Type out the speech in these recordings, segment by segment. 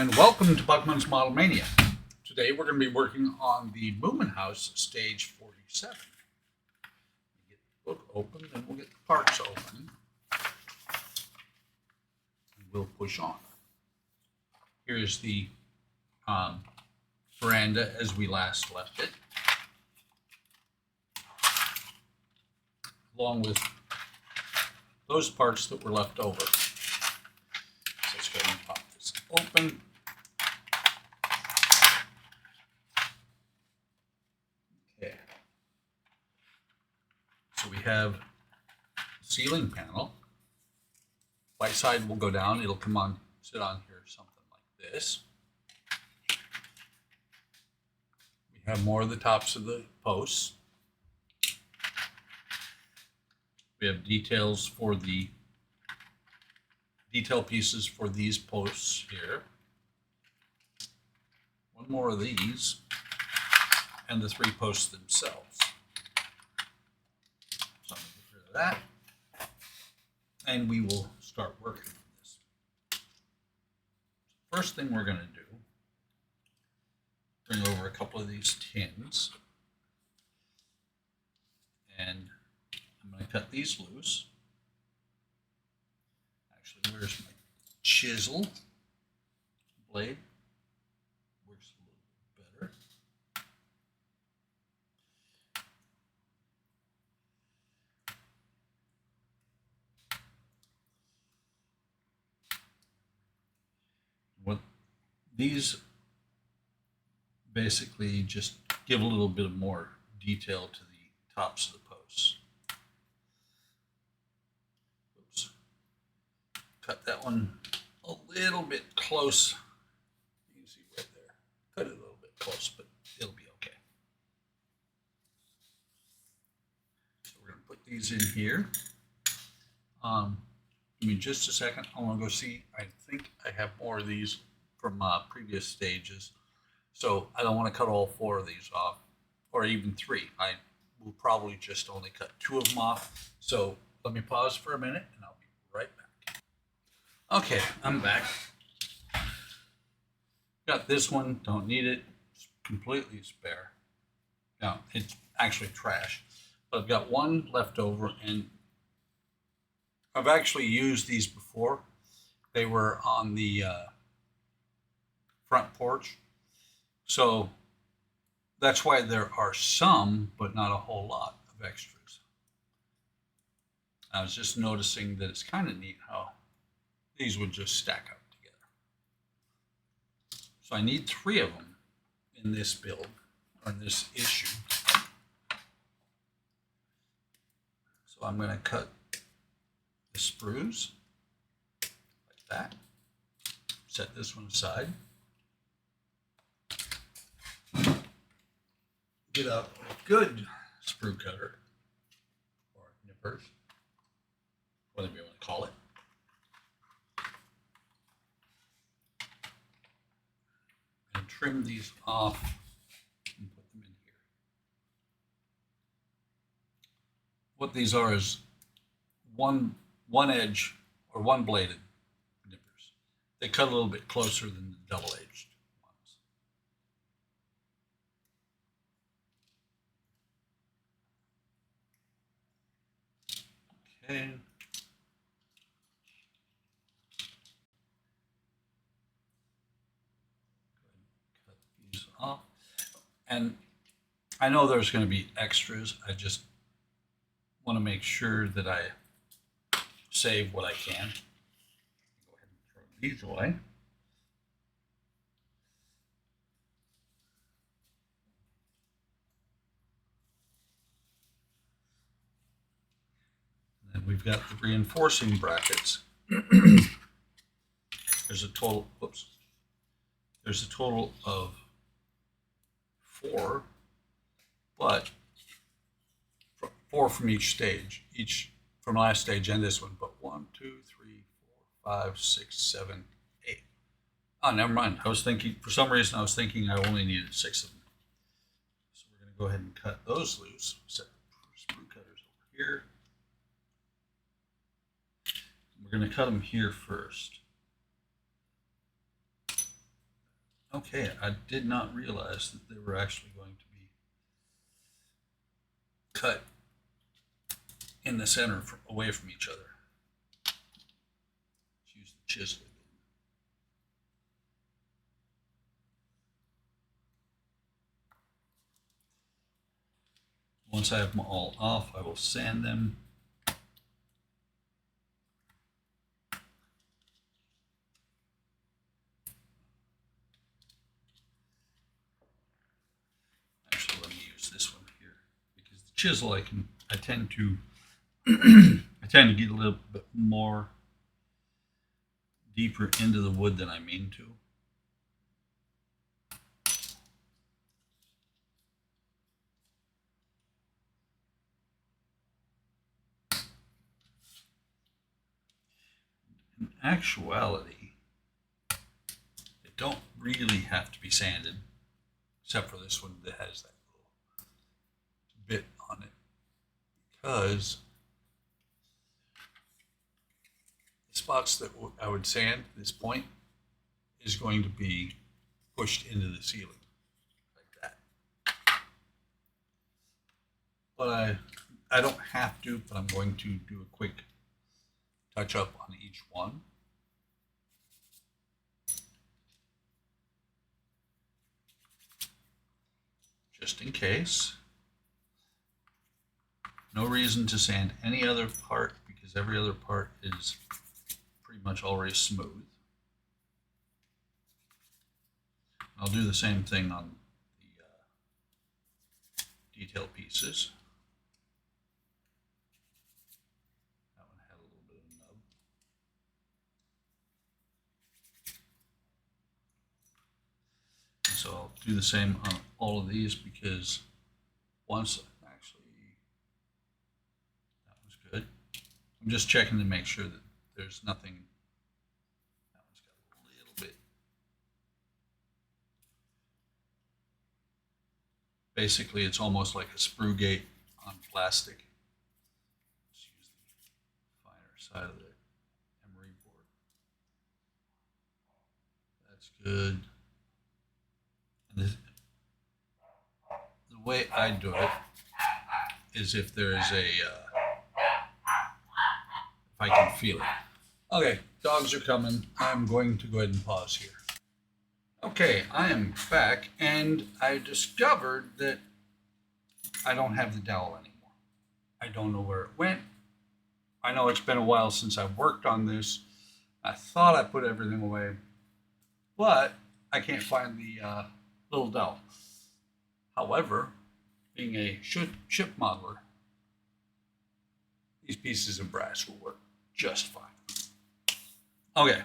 and welcome to Buckman's Model Mania. Today we're going to be working on the Moomin House, stage 47. Get the book open, then we'll get the parts open. And we'll push on. Here's the veranda as we last left it, along with those parts that were left over. So let's go ahead and pop this open. Okay. So we have ceiling panel. Right side will go down. It'll come on, sit on here, something like this. We have more of the tops of the posts. We have details for the detail pieces for these posts here. One more of these, and the three posts themselves. So I'm going to get rid of that, and we will start working on this. First thing we're going to do, bring over a couple of these tins, and I'm going to cut these loose. Actually, where's my chisel blade? Works a little bit better. What these basically just give a little bit more detail to the tops of the posts. Oops. Cut that one a little bit close. You can see right there. Cut it a little bit close, but it'll be okay. So we're going to put these in here. Give me just a second. I want to go see. I think I have more of these from previous stages. So I don't want to cut all four of these off, or even three. I will probably just only cut two of them off. So let me pause for a minute and I'll be right back. Okay, I'm back. Got this one, don't need it. It's completely spare. No, it's actually trash. But I've got one left over, and I've actually used these before. They were on the front porch. So that's why there are some, but not a whole lot of extras. I was just noticing that it's kind of neat how these would just stack up together. So I need three of them in this build, or in this issue. So I'm going to cut the sprues like that. Set this one aside. Get a good sprue cutter, or nippers, whatever you want to call it. And trim these off and put them in here. What these are is one edge or one bladed nippers. They cut a little bit closer than the double edged ones. Okay. Cut these off. And I know there's going to be extras. I just want to make sure that I save what I can. Go ahead and throw these away. And then we've got the reinforcing brackets. There's a total, whoops. There's a total of 4, but 4 from each stage, each from last stage and this one, but 1, 2, 3, 4, 5, 6, 7, 8. Oh, never mind. I was thinking, for some reason, I was thinking I only needed 6 of them. So we're going to go ahead and cut those loose. Set the sprue cutters over here. We're going to cut them here first. Okay, I did not realize that they were actually going to be cut in the center away from each other. Let's use the chisel again. Once I have them all off, I will sand them. Actually, let me use this one here because the chisel I tend to get a little bit more deeper into the wood than I mean to. In actuality, they don't really have to be sanded, except for this one that has that little bit on it, because the spots that I would sand at this point is going to be pushed into the ceiling like that. But I don't have to, but I'm going to do a quick touch up on each one. Just in case. No reason to sand any other part because every other part is pretty much already smooth. I'll do the same thing on the detail pieces. That one had a little bit of nub. And so I'll do the same on all of these because once actually that was good. I'm just checking to make sure that there's nothing. That one's got a little bit. Basically, it's almost like a sprue gate on plastic. Let's use the finer side of the emery board. That's good. And the way I do it is if there is if I can feel it. Okay, dogs are coming. I'm going to go ahead and pause here. Okay, I am back, and I discovered that I don't have the dowel anymore. I don't know where it went. I know it's been a while since I've worked on this. I thought I put everything away, but I can't find the little dowel. However, being a ship modeler, these pieces of brass will work just fine. Okay,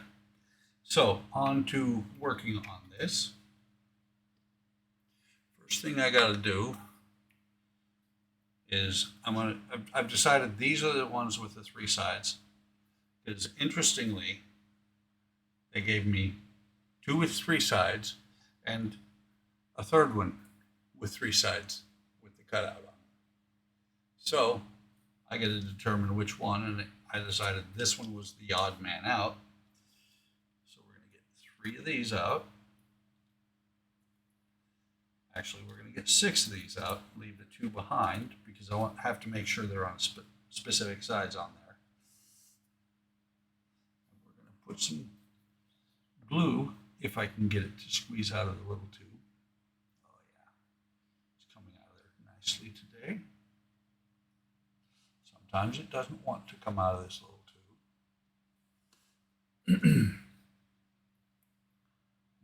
so on to working on this. First thing I got to do is I've decided these are the ones with the 3 sides. Because interestingly, they gave me 2 with 3 sides and a third one with 3 sides with the cutout on it. So I get to determine which one, and I decided this one was the odd man out. So we're going to get 3 of these out. Actually, we're going to get 6 of these out, leave the 2 behind because I have to make sure they're on specific sides on there. And we're going to put some glue if I can get it to squeeze out of the little tube. Oh yeah, it's coming out of there nicely today. Sometimes it doesn't want to come out of this little tube.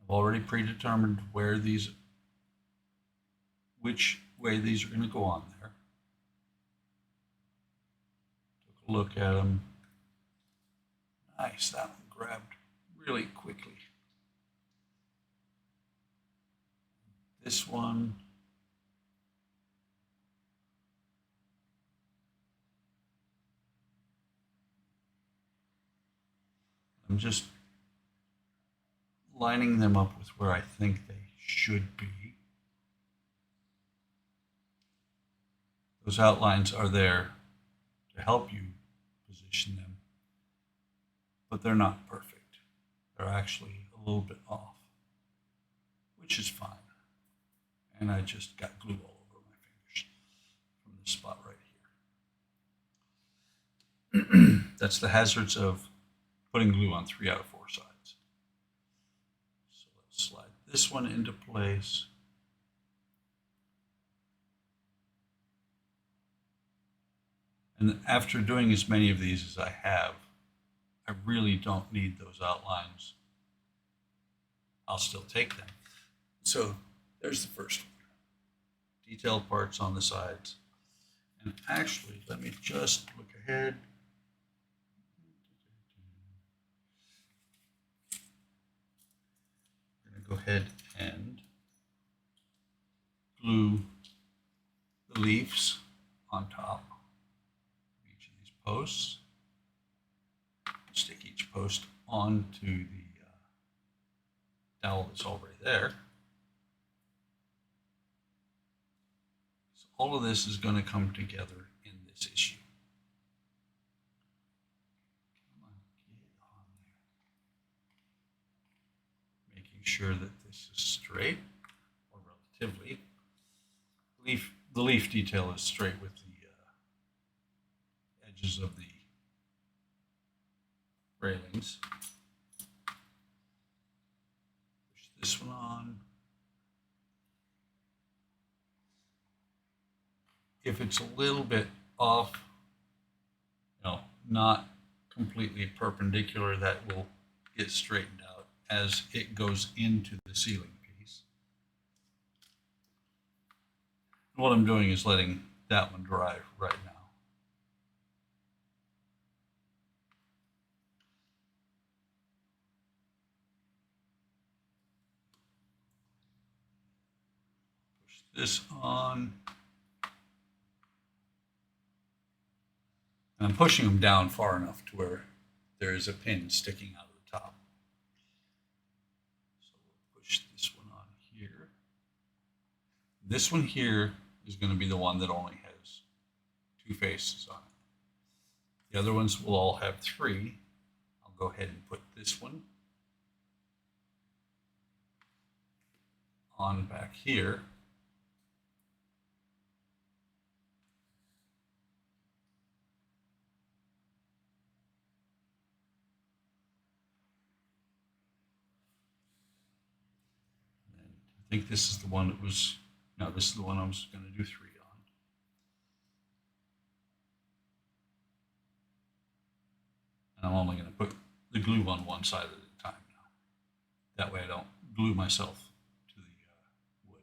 I've already predetermined which way these are going to go on there. Took a look at them. Nice, that one grabbed really quickly. This one, I'm just lining them up with where I think they should be. Those outlines are there to help you position them, but they're not perfect. They're actually a little bit off. which is fine. And I just got glue all over my fingers from this spot right here. That's the hazards of putting glue on 3 out of 4 sides. So let's slide this one into place. And after doing as many of these as I have, I really don't need those outlines. I'll still take them. So there's the first one. Detailed parts on the sides. And actually, let me just look ahead. I'm going to go ahead and glue the leaves on top of each of these posts. Stick each post onto the dowel that's already there. So all of this is going to come together in this issue. Come on, get on there. Making sure that this is straight, or relatively. The leaf detail is straight with the edges of the railings. Push this one on. If it's a little bit off, not completely perpendicular, that will get straightened out as it goes into the ceiling piece. And what I'm doing is letting that one dry right now. Push this on. And I'm pushing them down far enough to where there is a pin sticking out of the top. So we'll push this one on here. This one here is going to be the one that only has 2 faces on it. The other ones will all have 3. I'll go ahead and put this one on back here. I think this is the one that was, no, this is the one I was going to do 3 on. And I'm only going to put the glue on one side at a time now. That way I don't glue myself to the wood.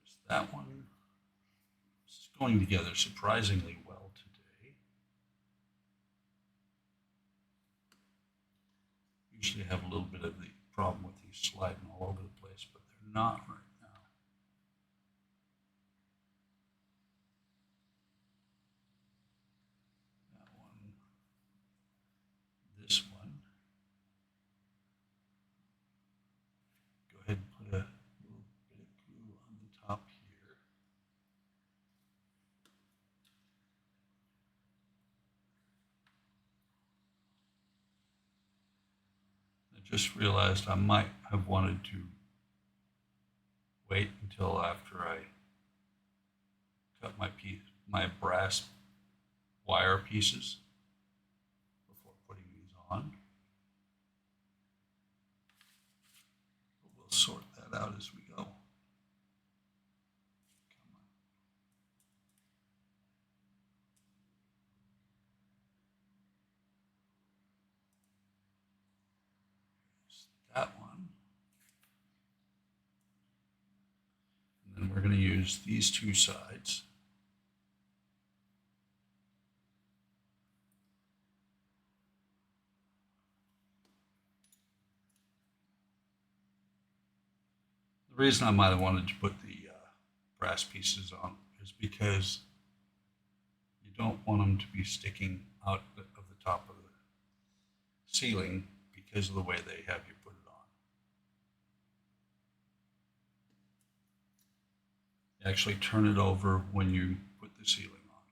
There's that one. It's going together surprisingly well today. Usually have a little bit of the problem with these sliding all over the place, but they're not right now. That one, this one. Go ahead and put a little bit of glue on the top here. I just realized I might have wanted to wait until after I cut my brass wire pieces before putting these on. But we'll sort that out as we go. Come on. That one. And then we're going to use these 2 sides. The reason I might have wanted to put the brass pieces on is because you don't want them to be sticking out of the top of the ceiling because of the way they have you put it on. You actually turn it over when you put the ceiling on.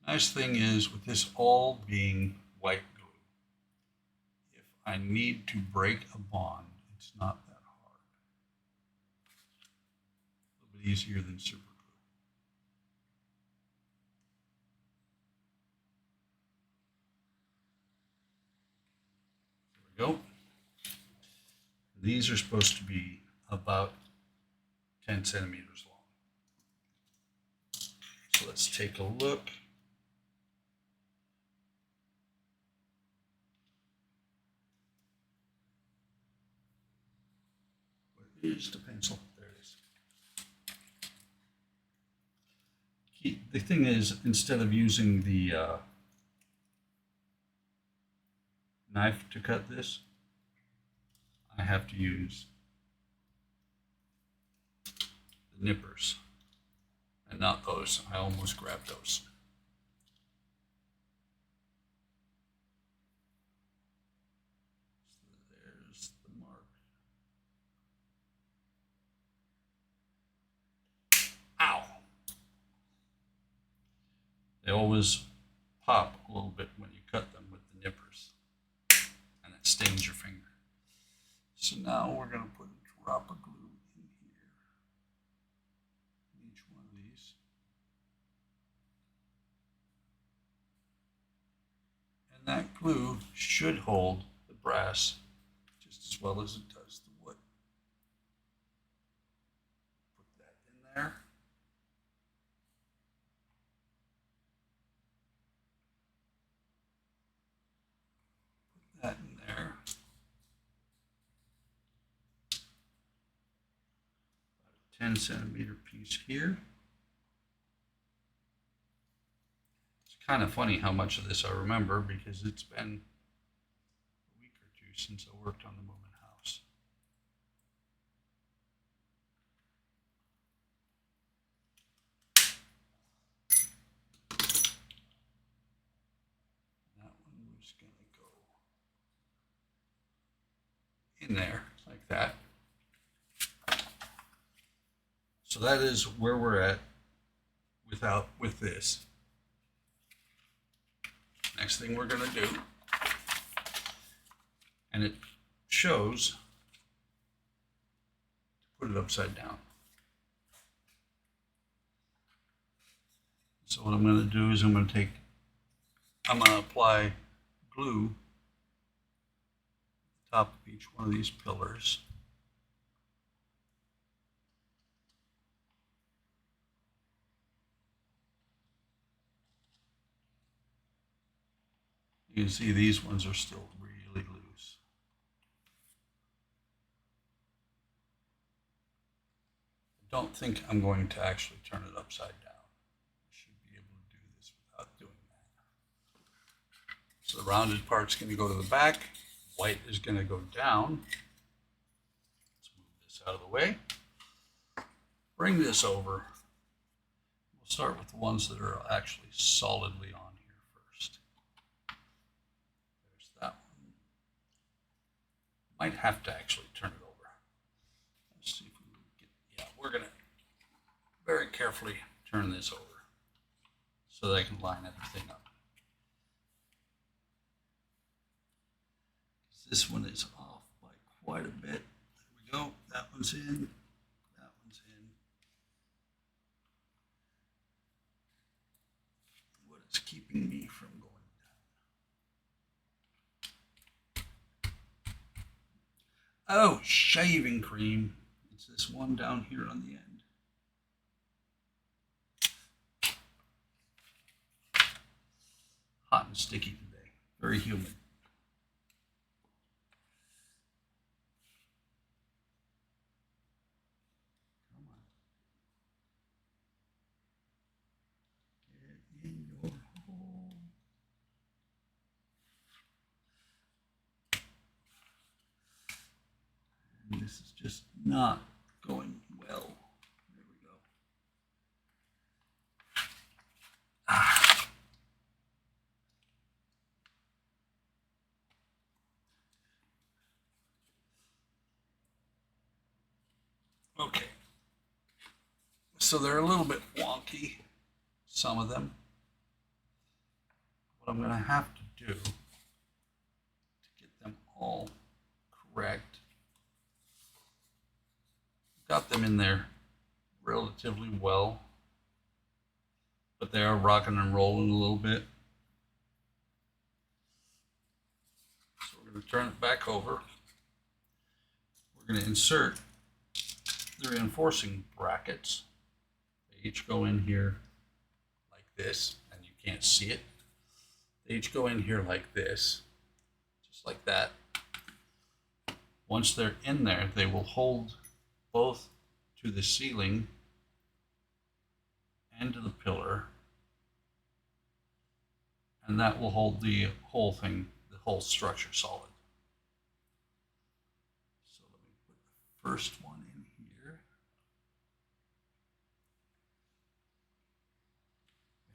Nice thing is, with this all being white glue, if I need to break a bond, it's not that hard. A little bit easier than super glue. There we go. These are supposed to be about 10 centimeters long. So let's take a look. Where is the pencil? There it is. The thing is, instead of using the knife to cut this, I have to use the nippers and not those. I almost grabbed those. So there's the mark. Ow! They always pop a little bit when you cut them with the nippers, and it stings your finger. So now we're going to put a drop of glue in here, in each one of these. And that glue should hold the brass just as well as it does the wood. Put that in there. Put that in there. About a 10 centimeter piece here. It's kind of funny how much of this I remember because it's been a week or two since I worked on the Moomin house. That one was going to go in there like that. So that is where we're at with this. Next thing we're going to do, and it shows, put it upside down. So what I'm going to do is I'm going to apply glue to the top of each one of these pillars. You can see these ones are still really loose. I don't think I'm going to actually turn it upside down. I should be able to do this without doing that. So the rounded part's going to go to the back. White is going to go down. Let's move this out of the way. Bring this over. We'll start with the ones that are actually solidly on here first. There's that one. Might have to actually turn it over. Let's see if we can get, yeah, we're going to very carefully turn this over so that I can line everything up. This one is off by quite a bit. There we go. That one's in. That one's in. What is keeping me from going down? Oh, shaving cream. It's this one down here on the end. Hot and sticky today. Very humid. And this is just not going well. There we go. Ah. Okay. So they're a little bit wonky, some of them. what I'm going to have to do to get them all correct, got them in there relatively well, but they are rocking and rolling a little bit. So we're going to turn it back over. We're going to insert the reinforcing brackets. They each go in here like this, and you can't see it. They each go in here like this, just like that. Once they're in there, they will hold both to the ceiling and to the pillar, and that will hold the whole thing, the whole structure solid. So let me put the first one in here.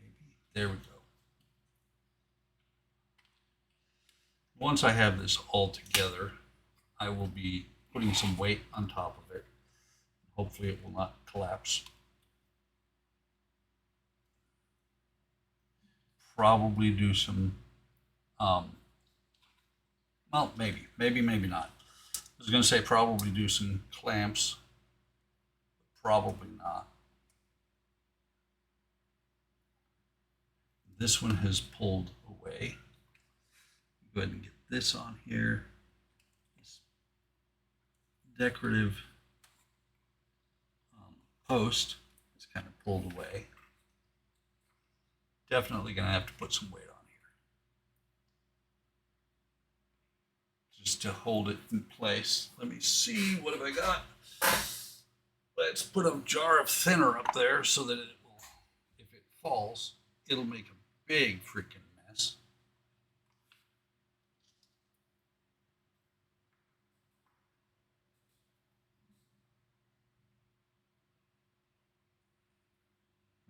Maybe, there we go. Once I have this all together, I will be putting some weight on top of it. Hopefully it will not collapse. Probably do some, well, maybe not. I was going to say probably do some clamps, but probably not. This one has pulled away. Go ahead and get this on here. This decorative post is kind of pulled away. Definitely going to have to put some weight on here just to hold it in place. Let me see, what have I got? Let's put a jar of thinner up there so that it will, if it falls, it'll make a big freaking mess.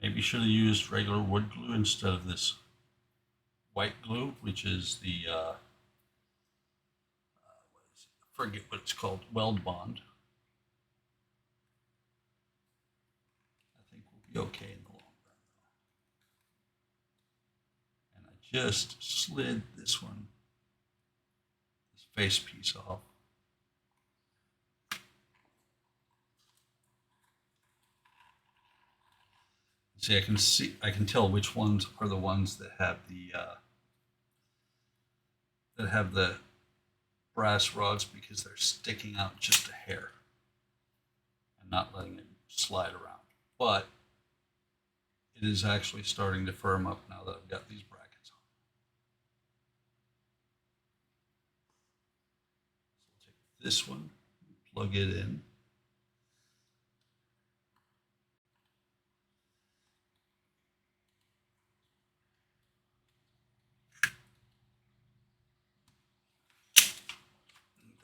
Maybe should have used regular wood glue instead of this white glue, which is the, I forget what it's called, weld bond. I think we'll be okay in the long run. And I just slid this one, this face piece off. See, I can tell which ones are the ones that have the brass rods because they're sticking out just a hair and not letting it slide around. But it is actually starting to firm up now that I've got these brackets on. So I'll take this one, plug it in.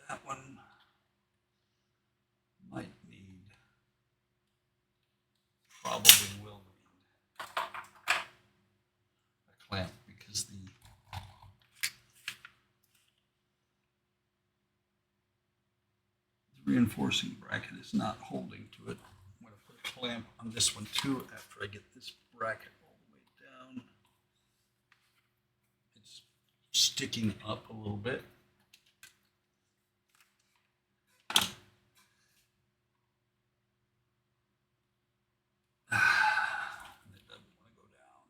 That one might need, probably will need a clamp because the reinforcing bracket is not holding to it. I'm going to put a clamp on this one too after I get this bracket all the way down. It's sticking up a little bit. It doesn't want to go down.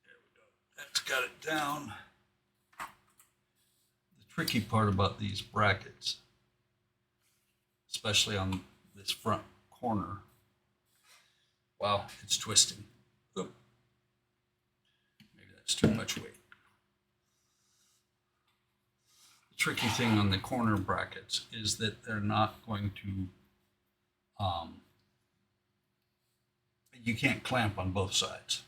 There we go. That's got it down. The tricky part about these brackets, especially on this front corner, wow, it's twisting. Oop. Maybe that's too much weight. The tricky thing on the corner brackets is that they're not going to, you can't clamp on both sides.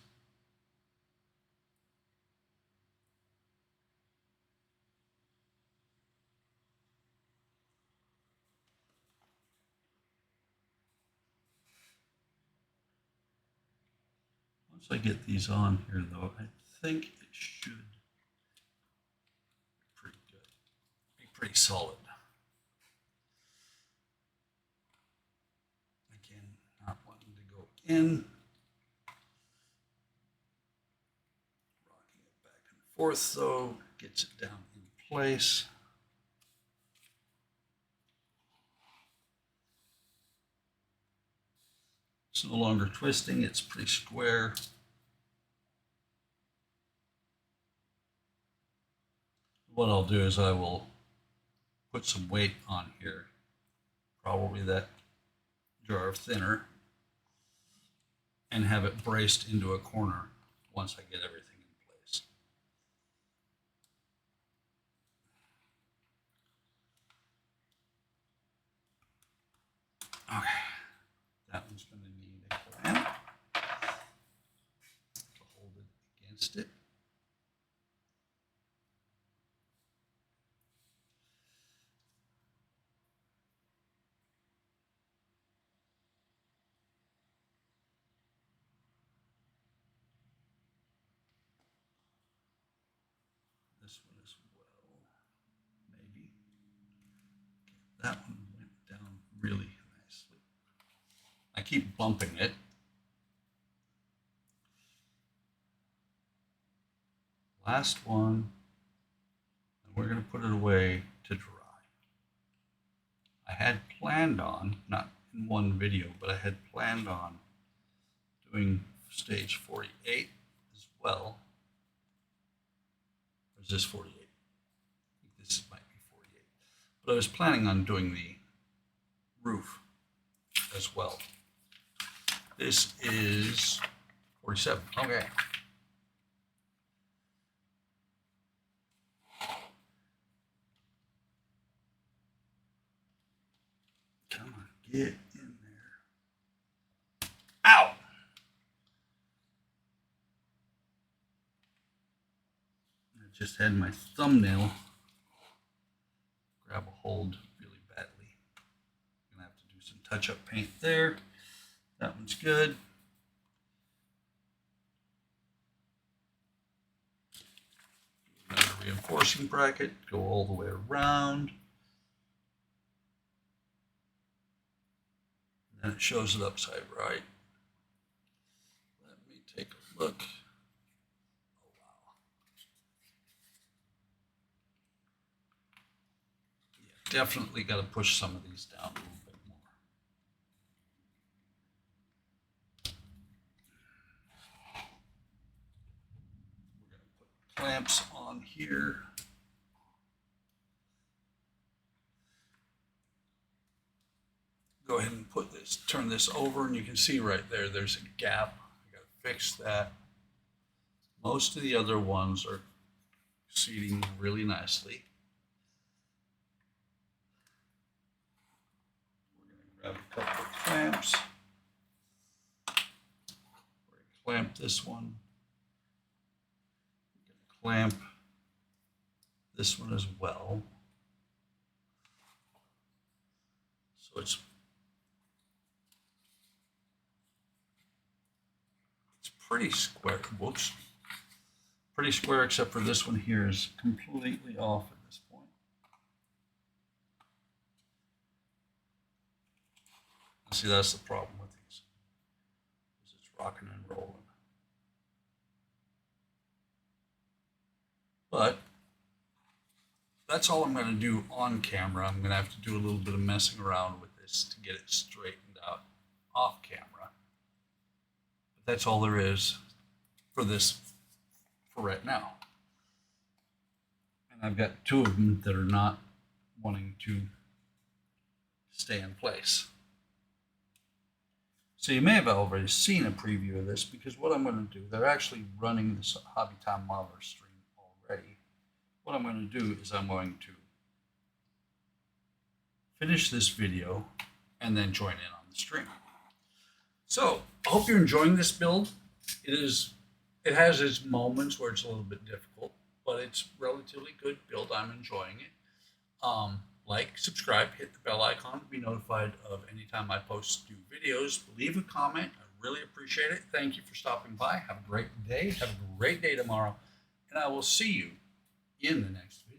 Once I get these on here though, I think it should be pretty good, be pretty solid. Again, not wanting to go in, ortho gets it down in place. It's no longer twisting, it's pretty square. What I'll do is I will put some weight on here, probably that jar of thinner, and have it braced into a corner once I get everything in place. Okay, that one's going to need a clamp to hold it against it. This one as well, maybe. That one went down really nicely. I keep bumping it. Last one, and we're going to put it away to dry. I had planned on, not in one video, but I had planned on doing stage 48 as well. Or is this 48? I think this might be 48. But I was planning on doing the roof as well. This is 47. Okay. Come on, get in there. Ow! I just had my thumbnail grab a hold really badly. I'm gonna have to do some touch-up paint there. That one's good. Another reinforcing bracket, go all the way around. And it shows it upside right. Let me take a look. Oh, wow. Yeah, definitely got to push some of these down a little bit more. We're going to put clamps on here. Go ahead and put this, turn this over, and you can see right there, there's a gap. I got to fix that. Most of the other ones are seating really nicely. We're going to grab a couple of clamps. We're going to clamp this one. We're going to clamp this one as well. So it's pretty square. Whoops. Pretty square, except for this one here is completely off at this point. See, that's the problem with these. It's rocking and rolling. But that's all I'm going to do on camera. I'm going to have to do a little bit of messing around with this to get it straightened out off camera. But that's all there is for this for right now. And I've got two of them that are not wanting to stay in place. So you may have already seen a preview of this, because what I'm going to do, they're actually running this Hobby Time Modeler stream already. What I'm going to do is I'm going to finish this video and then join in on the stream. So I hope you're enjoying this build. It has its moments where it's a little bit difficult, but it's relatively good build. I'm enjoying it. Like, subscribe, hit the bell icon to be notified of any time I post new videos. Leave a comment. I really appreciate it. Thank you for stopping by. Have a great day. Have a great day tomorrow. And I will see you in the next video.